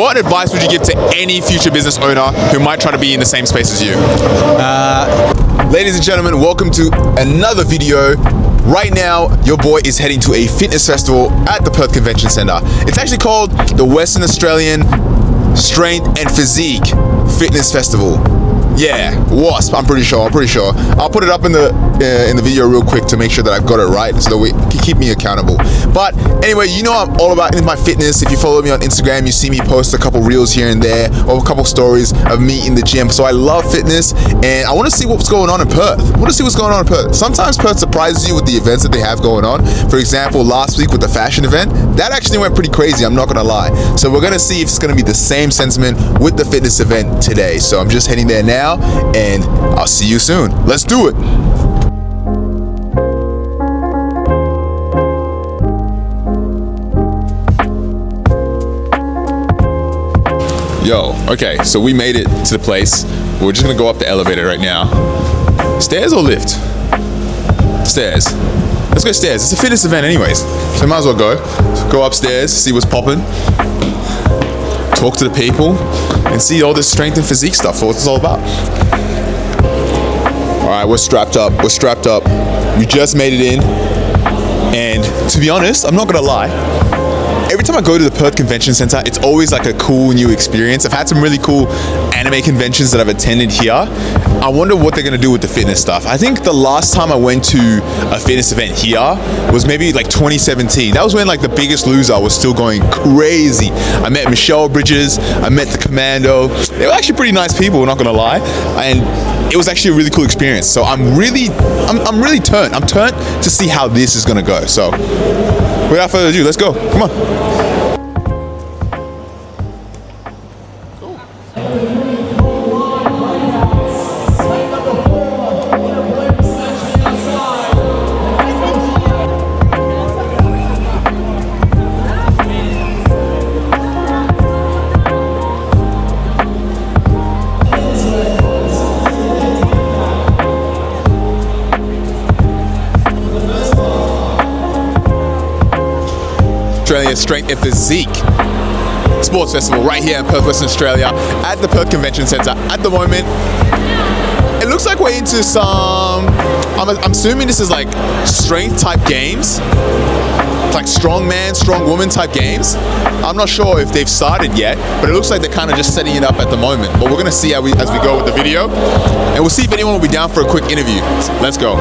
what advice would you give to any future business owner who might try to be in the same space as you? Ladies and gentlemen, welcome to another video. Right now, your boy is heading to a fitness festival at the Perth Convention Centre. It's actually called the Western Australian Strength and Physique Fitness Festival. Yeah, WASP, I'm pretty sure. I'll put it up in the video real quick to make sure that I've got it right so that we can keep me accountable. But anyway, you know I'm all about my fitness. If you follow me on Instagram, you see me post a couple reels here and there or a couple stories of me in the gym. So I love fitness and I want to see what's going on in Perth. Sometimes Perth surprises you with the events that they have going on. For example, last week with the fashion event, that actually went pretty crazy, I'm not gonna lie. So we're gonna see if it's gonna be the same sentiment with the fitness event today. So I'm just heading there now and I'll see you soon. Let's do it. Yo, okay, so we made it to the place. We're just gonna go up the elevator right now. Stairs or lift? Stairs. Let's go stairs. It's a fitness event anyways, so might as well go. Go upstairs, see what's popping, talk to the people, and see all this strength and physique stuff, what it's all about. All right, we're strapped up. We just made it in, and to be honest, I'm not gonna lie, every time I go to the Perth Convention Centre, it's always like a cool new experience. I've had some really cool anime conventions that I've attended here. I wonder what they're gonna do with the fitness stuff. I think the last time I went to a fitness event here was maybe like 2017. That was when like the Biggest Loser was still going crazy. I met Michelle Bridges, I met the Commando. They were actually pretty nice people, not gonna lie. And it was actually a really cool experience. So I'm really turned. I'm turned to see how this is gonna go. So without further ado, let's go. Come on. Australia Strength and Physique Sports Festival right here in Perth, Western Australia at the Perth Convention Centre. At the moment, it looks like we're into some, I'm assuming this is like strength type games, like strong man, strong woman type games. I'm not sure if they've started yet, but it looks like they're kind of just setting it up at the moment. But we're gonna see as we go with the video, and we'll see if anyone will be down for a quick interview. Let's go.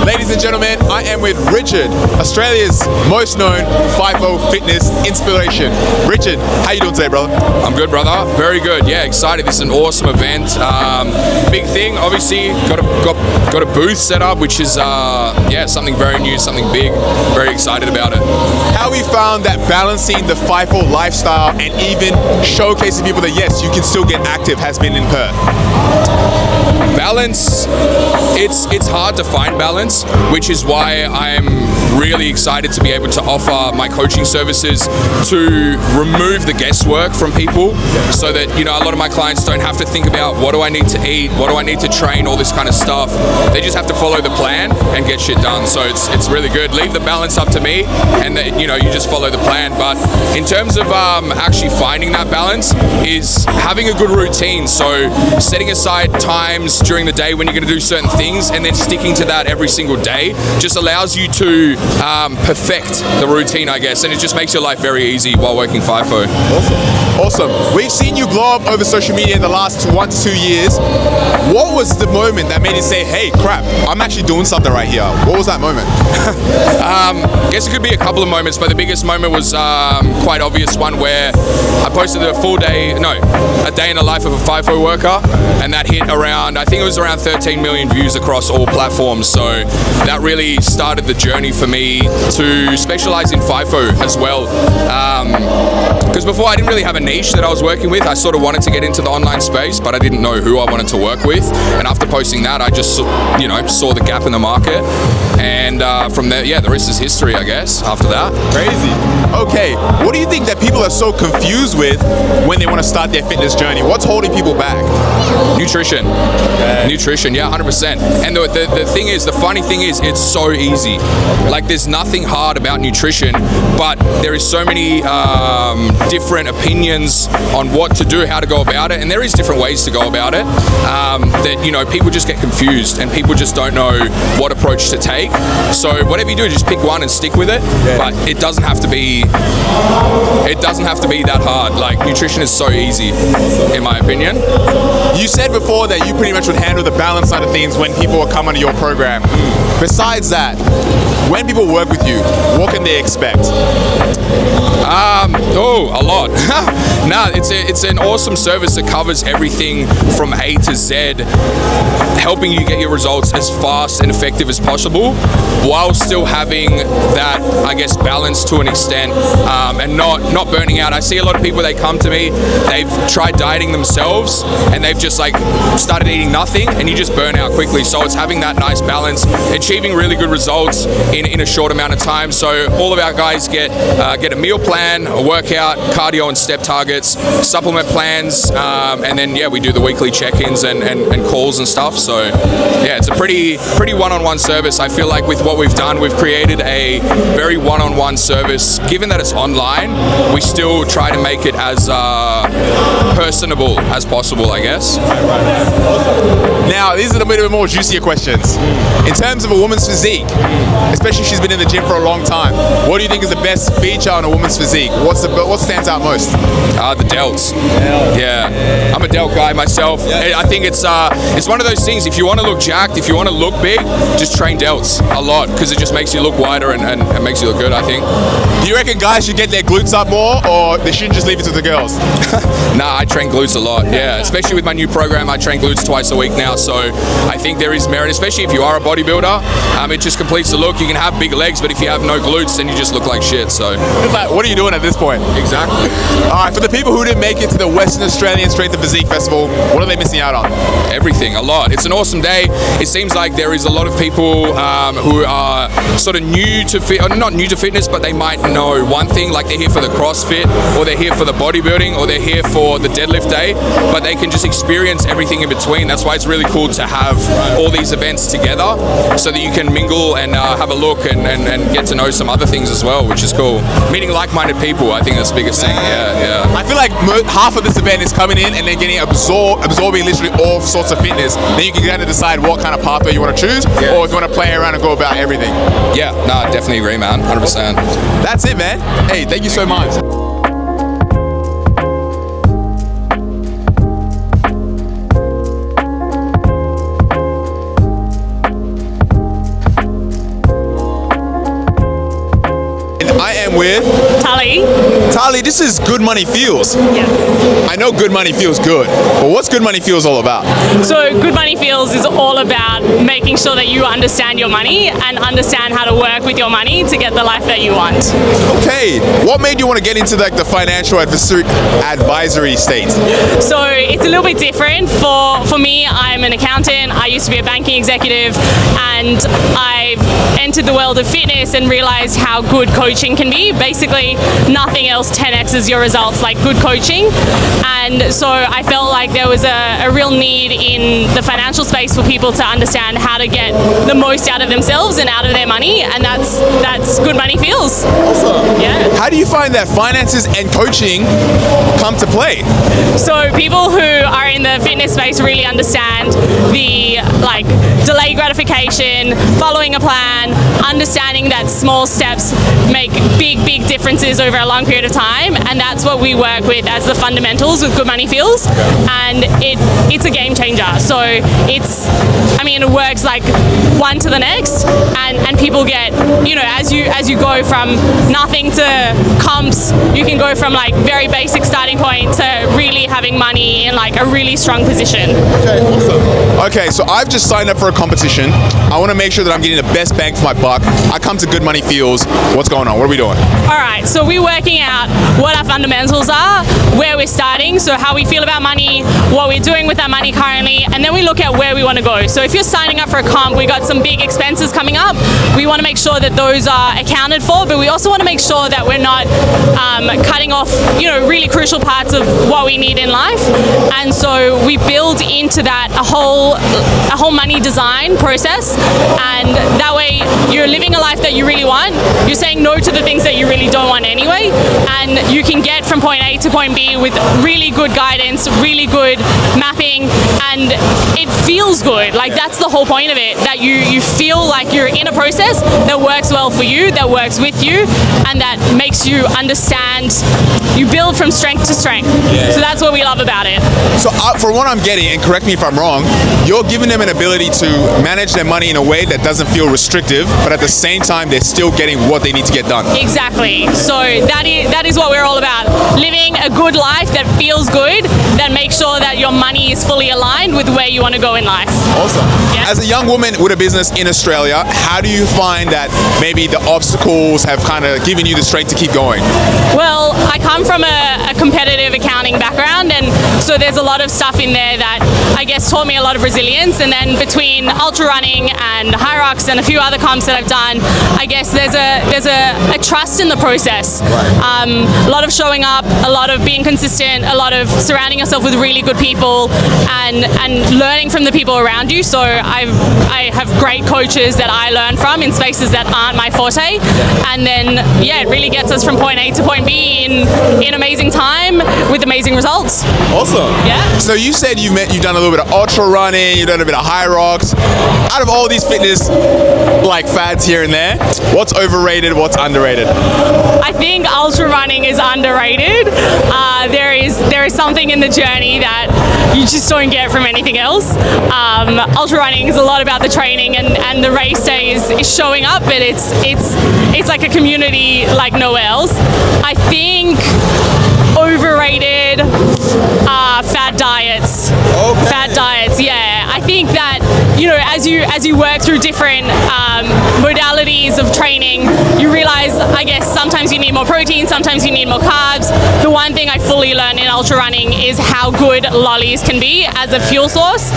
Ladies and gentlemen, I am with Richard, Australia's most known FIFO fitness inspiration. Richard, how you doing today, brother? I'm good, brother. Very good. Yeah, excited. This is an awesome event. Big thing, obviously. Got a booth set up, which is something very new, something big. Very excited about it. How we found that balancing the FIFO lifestyle and even showcasing people that yes, you can still get active has been in Perth. Balance, it's hard to find balance, which is why I'm really excited to be able to offer my coaching services to remove the guesswork from people so that, you know, a lot of my clients don't have to think about what do I need to eat, what do I need to train, all this kind of stuff. They just have to follow the plan and get shit done. So it's really good. Leave the balance up to me and that, you know, you just follow the plan. But in terms of actually finding that balance is having a good routine. So setting aside times during the day when you're going to do certain things and then sticking to that every single day just allows you to perfect the routine, I guess, and it just makes your life very easy while working FIFO. Awesome. We've seen you blow up over social media in the last 1 to 2 years. What was the moment that made you say, hey, crap, I'm actually doing something right here? What was that moment? I guess it could be a couple of moments, but the biggest moment was quite obvious one where I posted a day in the life of a FIFO worker, and that hit around, I think it was around 13 million views across all platforms. So that really started the journey for me to specialize in FIFO as well. Because before I didn't really have a niche that I was working with. I sort of wanted to get into the online space, but I didn't know who I wanted to work with. And after posting that, I just, saw the gap in the market. And from there, the rest is history, I guess, after that. Crazy. Okay, what do you think that people are so confused with when they want to start their fitness journey? What's holding people back? Nutrition. Nutrition, yeah, 100%. And the thing is, the funny thing is, it's so easy. Like, there's nothing hard about nutrition, but there is so many different opinions on what to do, how to go about it, and there is different ways to go about it, that, you know, people just get confused and people just don't know what approach to take. So whatever you do, just pick one and stick with it. But it doesn't have to be that hard. Like, nutrition is so easy, in my opinion. You said before that you pretty much would handle the balance side of things when people will come under your program. Besides that, when people work with you, what can they expect? A lot. Nah, it's an awesome service that covers everything from A to Z, helping you get your results as fast and effective as possible, while still having that, I guess, balance to an extent, and not burning out. I see a lot of people, they come to me, they've tried dieting themselves, and they've just like started eating nothing, and you just burn out quickly. So it's having that nice balance, achieving really good results in a short amount of time. So all of our guys get a meal plan, a workout, cardio and step targets, supplement plans, and then we do the weekly check-ins and calls and stuff. So yeah, it's a pretty one-on-one service. I feel like with what we've done, we've created a very one-on-one service. Given that it's online, we still try to make it as personable as possible, I guess. Now, these are a bit more juicier questions. In terms of a woman's physique, especially if she's been in the gym for a long time, what do you think is the best feature on a woman's physique? What stands out most? The delts. Yeah, I'm a delt guy myself. I think it's one of those things. If you want to look jacked, if you want to look big, just train delts a lot, because it just makes you look wider and makes you look good, I think. Do you reckon guys should get their glutes up more, or they shouldn't just leave it to the girls? Nah, I train glutes a lot, yeah. Especially with my new program, I train glutes twice a week now, so I think there is merit, especially if you are a bodybuilder. It just completes the look. You can have big legs, but if you have no glutes, then you just look like shit, so. It's like, what are you doing at this point? Exactly. Alright, for the people who didn't make it to the Western Australian Strength and Physique Festival, what are they missing out on? Everything, a lot. It's an awesome day. It seems like there is a lot of people who are sort of not new to fitness, but they might know one thing, like they're here for the CrossFit, or they're here for the bodybuilding, or they're here for the deadlift day, but they can just experience everything in between. That's why it's really cool to have all these events together, so that you can mingle and have a look and get to know some other things as well, which is cool. Meeting like-minded people, I think that's the biggest thing. Yeah. I feel like half of this event is coming in and then getting absorbing literally all sorts of fitness. Then you can kind of decide what kind of pathway you want to choose, or if you want to play around and go about everything. Yeah, no, I definitely agree, man. 100%. That's it, man. Hey, thank you so much. I am with Tali. Tali, this is Good Money Feels. Yes. I know Good Money feels good, but what's Good Money Feels all about? So Good Money Feels is all about making sure that you understand your money and understand how to work with your money to get the life that you want. Okay, what made you want to get into like the financial advisory state? So it's a little bit different. For me, I'm an accountant. I used to be a banking executive, and I've entered the world of fitness and realized how good coaching can be. Basically, nothing else 10x's your results like good coaching. And so I felt like there was a real need in the financial space for people to understand how to get the most out of themselves and out of their money, and that's Good Money Feels. Awesome. Yeah. How do you find that finances and coaching come to play? So people who are in the fitness space really understand the delayed gratification, following a plan, understanding that small steps make big differences over a long period of time, and that's what we work with as the fundamentals with Good Money Feels, and it's a game changer. So it works like one to the next, and people get, as you go from nothing to comps, you can go from like very basic starting point to really having money in like a really strong position. Okay, awesome. Okay, so I've just signed up for a competition. I want to make sure that I'm getting the best bang for my buck. I come to Good Money Feels. What's going on? What are we doing? All right, so So we're working out what our fundamentals are, where we're starting, so how we feel about money, what we're doing with our money currently, and then we look at where we want to go. So if you're signing up for a comp, we got some big expenses coming up. We want to make sure that those are accounted for, but we also want to make sure that we're not cutting off, really crucial parts of what we need in life. And so we build into that a whole money design process, and that way you're living a life that you really want. You're saying no to the things that you really don't want anyway, and you can get from point A to point B with really good guidance, really good mapping, and it feels good. Like, that's the whole point of it, that you feel like you're in a process that works well for you, that works with you, and that makes you understand. You build from strength to strength. So that's what we love about it. So for what I'm getting, and correct me if I'm wrong, you're giving them an ability to manage their money in a way that doesn't feel restrictive, but at the same time they're still getting what they need to get done. Exactly. So that is what we're all about. Living a good life that feels good, that makes sure that your money is fully aligned with where you want to go in life. Awesome. Yeah. As a young woman with a business in Australia, how do you find that maybe the obstacles have kind of given you the strength to keep going? Well, I come from a competitive accounting background, and so there's a lot of stuff in there that I guess taught me a lot of resilience. And then between ultra running and Hyrox and a few other comps that I've done, I guess there's a trust in the process. A lot of showing up, a lot of being consistent, a lot of surrounding yourself with really good people, and learning from the people around you. So I have great coaches that I learn from in spaces that aren't my forte, and then it really gets us from point A to point B in amazing time with amazing results. Awesome. Yeah. So you said you've done a little bit of ultra running, you've done a bit of Hyrox. Out of all these fitness like fads here and there, what's overrated, what's underrated? I think ultra running is underrated. There is something in the journey that you just don't get from anything else. Ultra running is a lot about the training, and the race day is showing up, but it's like a community like nowhere else. I think overrated fad diets. Okay. Fad diets, yeah. I think that as you work through different modalities of training, you realize, I guess, sometimes you need more protein, sometimes you need more carbs. The one thing I fully learned in ultra running is how good lollies can be as a fuel source.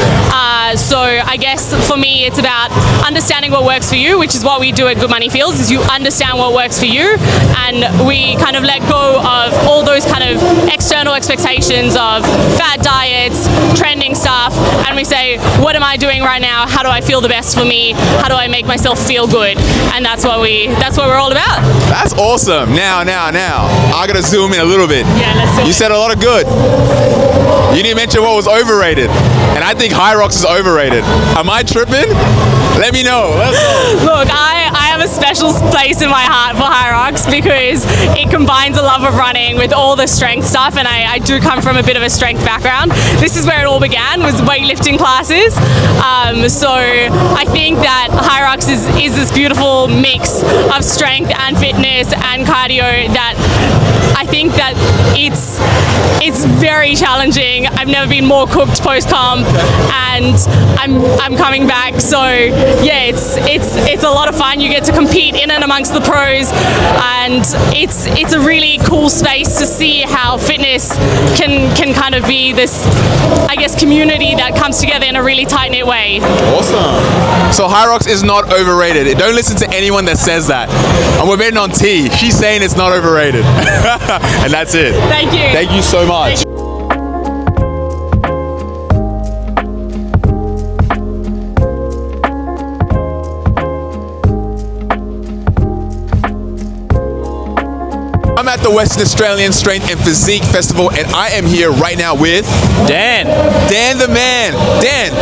So I guess for me, it's about understanding what works for you, which is what we do at Good Money Feels, is you understand what works for you, and we kind of let go of all those kind of external expectations of fad diets, trending stuff, and we say, what am I doing right now? How do I feel the best for me? How do I make myself feel good? And that's what we're all about. That's awesome. Now, I gotta zoom in a little bit. Yeah, let's do it. You said a lot of good. You didn't mention what was overrated, and I think Hyrox is overrated. Am I tripping? Let me know. Let's go. Look, I have a special place in my heart for Hyrox because it combines a love of running with all the strength stuff, and I do come from a bit of a strength background. This is where it all began, was weightlifting classes. So I think that Hyrox is this beautiful mix of strength and fitness and cardio that I think that it's very challenging. I've never been more cooked post-comp, and I'm coming back. So yeah, it's a lot of fun. You get to compete in and amongst the pros, and it's a really cool space to see how fitness can kind of be this, I guess, community that comes together in a really tight-knit way. Awesome. So Hyrox is not overrated. Don't listen to anyone that says that. And we're betting on T. She's saying it's not overrated. And that's it. Thank you. Thank you so much. I'm at the Western Australian Strength and Physique Festival, and I am here right now with Dan the man. Dan,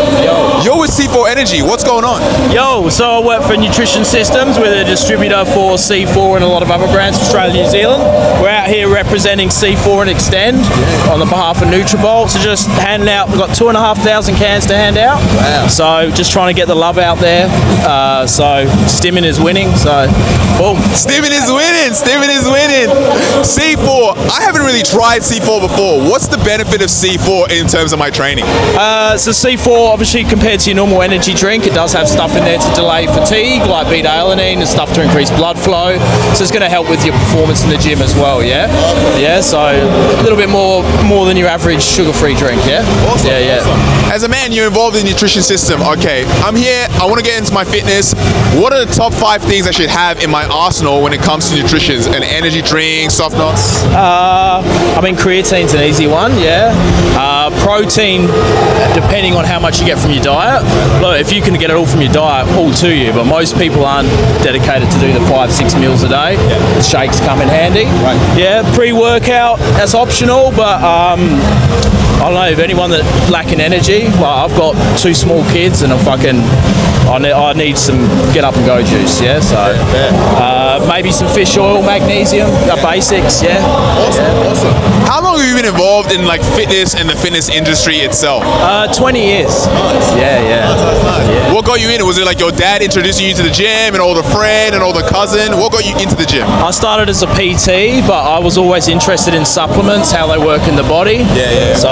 you're with C4 Energy. What's going on? Yo, so I work for Nutrition Systems. We're a distributor for C4 and a lot of other brands for Australia and New Zealand. We're out here representing C4 and Extend on the behalf of Nutribulk. So just handing out, we've got 2,500 cans to hand out. Wow. So just trying to get the love out there. So Stimming is winning, so boom. Stimming is winning. C4, I haven't really tried C4 before. What's the benefit of C4 in terms of my training? So C4, obviously, compared to your normal energy drink, it does have stuff in there to delay fatigue, like beta-alanine and stuff to increase blood flow. So it's going to help with your performance in the gym as well, yeah? Yeah, so a little bit more than your average sugar-free drink, yeah? Awesome. Yeah. Awesome. As a man, you're involved in the nutrition system. Okay, I'm here, I want to get into my fitness. What are the top 5 things I should have in my arsenal when it comes to nutrition? An energy drink, soft nuts? I mean, creatine's an easy one, yeah. Protein, depending on how much you get from your diet. Look, if you can get it all from your diet, all to you, but most people aren't dedicated to do the 5-6 meals a day. The shakes come in handy. Right. Yeah, pre-workout, that's optional, but I don't know, if anyone that lacking energy, like I've got 2 small kids and I need some get up and go juice, yeah, so maybe some fish oil, magnesium, the basics, yeah. Awesome. How long have you been involved in like fitness and the fitness industry itself? 20 years. Yeah. What got you in? Was it like your dad introducing you to the gym, an older friend, an older cousin? What got you into the gym? I started as a PT, but I was always interested in supplements, how they work in the body. Yeah. So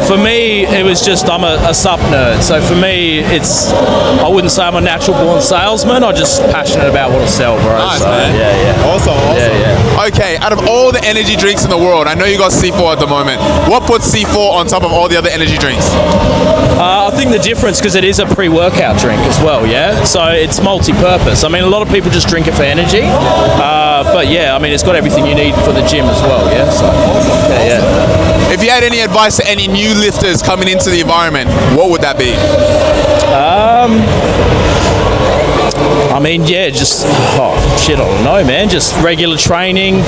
for me, it was just, I'm a sup nerd. So for me, I wouldn't say I'm a natural born salesman. I'm just passionate about what I sell, bro. Nice, so, man. Yeah. Awesome. Yeah. Okay, out of all the energy drinks in the world, I know you got C4 at the moment. What puts C4 on top of all the other energy drinks? I think the difference, because it is a pre-workout drink as well, yeah? So it's multi-purpose. I mean, a lot of people just drink it for energy. But yeah, I mean, it's got everything you need for the gym as well, yeah? So, yeah. If you had any advice to any new lifters coming into the environment, what would that be? I mean, yeah, just, I don't know, man. Just regular training,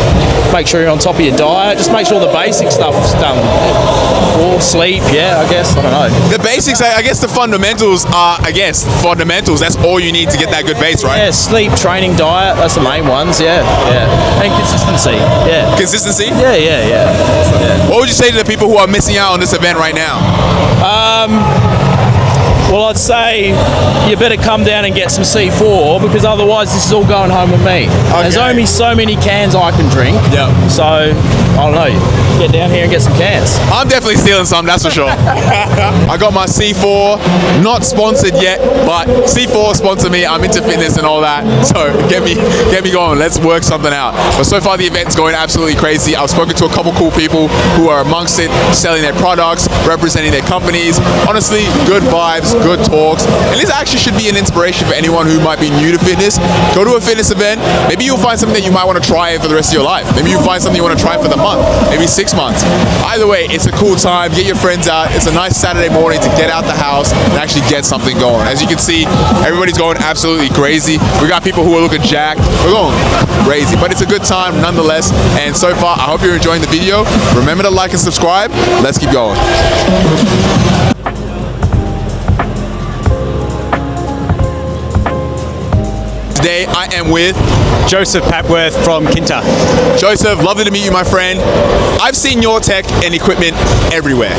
make sure you're on top of your diet, just make sure the basic stuff's done. Sleep, yeah, I guess, I don't know. The basics, I guess the fundamentals are, fundamentals. That's all you need to get that good base, right? Yeah, sleep, training, diet, that's the main ones, yeah. And consistency, yeah. Consistency? Yeah. What would you say to the people who are missing out on this event right now? Well, I'd say you better come down and get some C4, because otherwise this is all going home with me. Okay. There's only so many cans I can drink. Yeah. So, I don't know, get down here and get some cans. I'm definitely stealing some, that's for sure. I got my C4, not sponsored yet, but C4 sponsor me. I'm into fitness and all that, so get me going. Let's work something out. But so far the event's going absolutely crazy. I've spoken to a couple cool people who are amongst it, selling their products, representing their companies. Honestly, good vibes, good talks, and this actually should be an inspiration for anyone who might be new to fitness. Go to a fitness event. Maybe you'll find something that you might want to try for the rest of your life. Maybe you'll find something you want to try for the month, maybe 6 months. Either way, it's a cool time. Get your friends out. It's a nice Saturday morning to get out the house and actually get something going. As you can see, everybody's going absolutely crazy. We got people who are looking jacked. We're going crazy, but it's a good time nonetheless. And so far, I hope you're enjoying the video. Remember to like and subscribe. Let's keep going. Today I am with Joseph Papworth from Kinta. Joseph, lovely to meet you, my friend. I've seen your tech and equipment everywhere.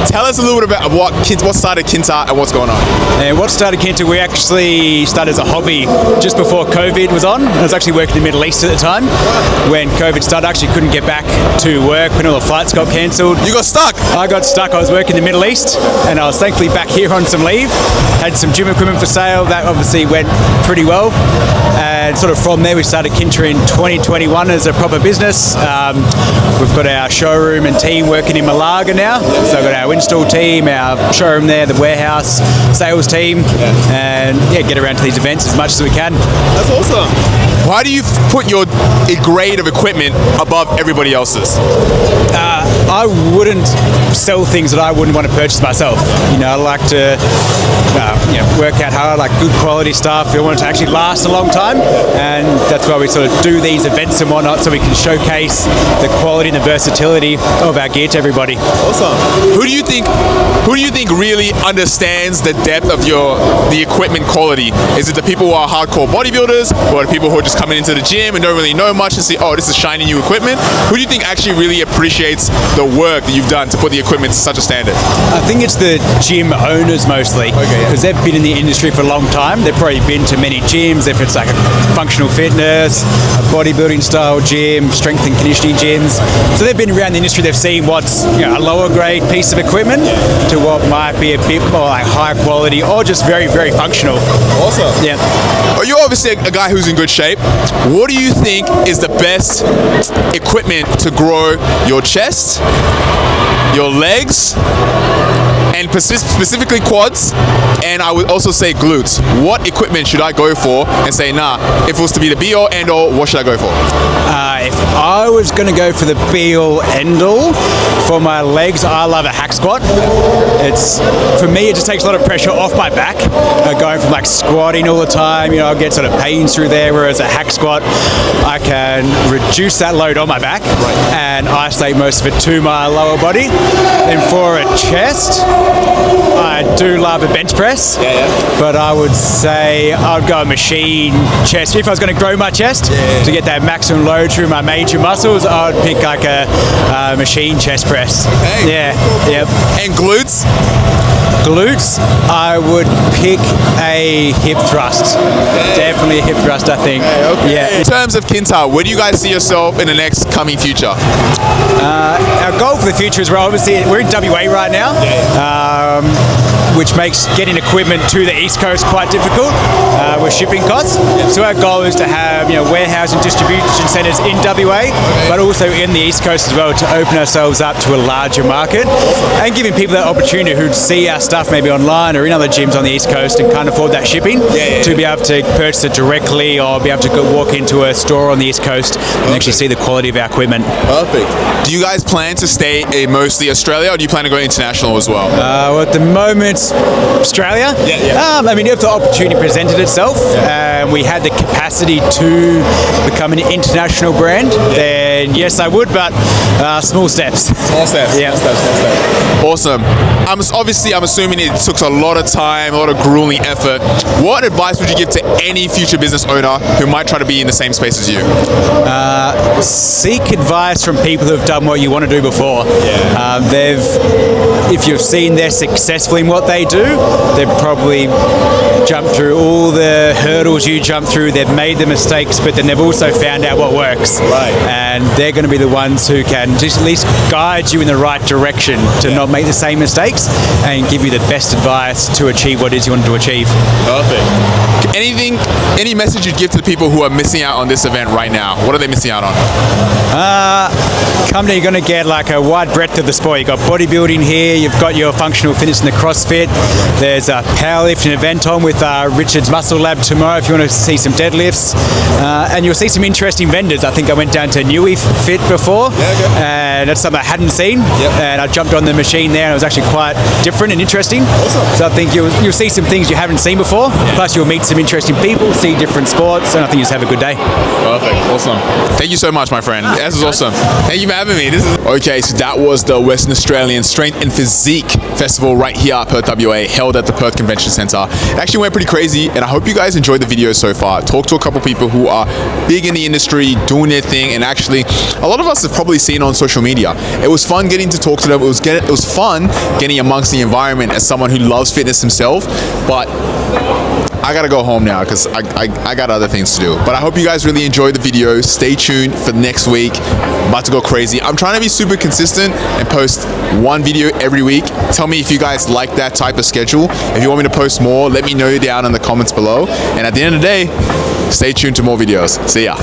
Tell us a little bit about what started Kinta and what's going on. And what started Kinta, we actually started as a hobby just before COVID was on. I was actually working in the Middle East at the time. When COVID started, I actually couldn't get back to work when all the flights got cancelled. You got stuck? I got stuck. I was working in the Middle East and I was thankfully back here on some leave. Had some gym equipment for sale. That obviously went pretty well. And sort of from there we started Kinta in 2021 as a proper business. We've got our showroom and team working in Malaga now. So we've got our install team, our showroom there, the warehouse, sales team, and get around to these events as much as we can. That's awesome. Why do you put your grade of equipment above everybody else's? I wouldn't sell things that I wouldn't want to purchase myself. I like to work out hard, like good quality stuff. I want it to actually last a long time, and that's why we sort of do these events and whatnot, so we can showcase the quality and the versatility of our gear to everybody. Awesome. Who do you think really understands the depth of the equipment quality? Is it the people who are hardcore bodybuilders, or the people who are just just coming into the gym and don't really know much and see, oh, this is shiny new equipment? Who do you think actually really appreciates the work that you've done to put the equipment to such a standard? I think it's the gym owners mostly, because they've been in the industry for a long time. They've probably been to many gyms, if it's like a functional fitness, a bodybuilding style gym, strength and conditioning gyms. So they've been around the industry, they've seen what's a lower grade piece of equipment to what might be a bit more like high quality or just very, very functional. Awesome. Yeah. Well, you're obviously a guy who's in good shape. What do you think is the best equipment to grow your chest, your legs, and specifically quads, and I would also say glutes? What equipment should I go for and say, nah, if it was to be the be-all, end-all, what should I go for? If I was going to go for the be-all, end-all, for my legs, I love a hack squat. For me, it just takes a lot of pressure off my back. Going from like squatting all the time, I'll get sort of pains through there, whereas a hack squat, I can reduce that load on my back and isolate most of it to my lower body. And for a chest, I do love a bench press, but I would say I'd go a machine chest. If I was going to grow my chest to get that maximum load through my major muscles, I would pick like a machine chest press. Okay. Yeah, yep. And glutes? Glutes, I would pick a hip thrust. Definitely a hip thrust, I think. Yeah. In terms of Kintar, where do you guys see yourself in the next coming future? Our goal for the future is we're in WA right now, which makes getting equipment to the East Coast quite difficult with shipping costs. So our goal is to have warehouse and distribution centres in WA, but also in the East Coast as well, to open ourselves up to a larger market and giving people that opportunity who'd see our stuff maybe online or in other gyms on the East Coast and can't afford that shipping to be able to purchase it directly or be able to go walk into a store on the East Coast and actually see the quality of our equipment. Perfect. Do you guys plan to stay in mostly Australia, or do you plan to go international as well? Well, at the moment, Australia. I mean, if the opportunity presented itself and we had the capacity to become an international brand, then yes, I would, but small steps. Small steps. Yeah. Small steps. Awesome. I'm assuming it took a lot of time, a lot of grueling effort. What advice would you give to any future business owner who might try to be in the same space as you? Seek advice from people who have done what you want to do before. If you've seen they're successful in what they do, they've probably jumped through all the hurdles you jumped through. They've made the mistakes, but then they've also found out what works. And they're going to be the ones who can just at least guide you in the right direction to not make the same mistakes and give you the best advice to achieve what it is you want to achieve. Perfect. Any message you'd give to the people who are missing out on this event right now? What are they missing out on? You're going to get like a wide breadth of the sport. You've got bodybuilding here, you've got your functional fitness in the CrossFit, there's a powerlifting event on with Richard's Muscle Lab tomorrow if you want to see some deadlifts, and you'll see some interesting vendors. I think I went down to Newey Fit before, and that's something I hadn't seen, and I jumped on the machine there and it was actually quite different and interesting. So I think you'll see some things you haven't seen before, plus you'll meet some interesting people, see different sports, and I think you'll just have a good day. Perfect. Awesome. Thank you so much, my friend. This is awesome. Thank you for having me. Okay, so that was the Western Australian Strength and Physique Festival right here at Perth WA, held at the Perth Convention Centre. It actually went pretty crazy, and I hope you guys enjoyed the video so far. Talked to a couple people who are big in the industry, doing their thing, and actually a lot of us have probably seen on social media. It was fun getting to talk to them. It was fun getting amongst the environment as someone who loves fitness himself, but I gotta go home now because I got other things to do. But I hope you guys really enjoyed the video. Stay tuned for next week. I'm about to go crazy. I'm trying to be super consistent and post one video every week. Tell me if you guys like that type of schedule. If you want me to post more, let me know down in the comments below. And at the end of the day, stay tuned to more videos. See ya.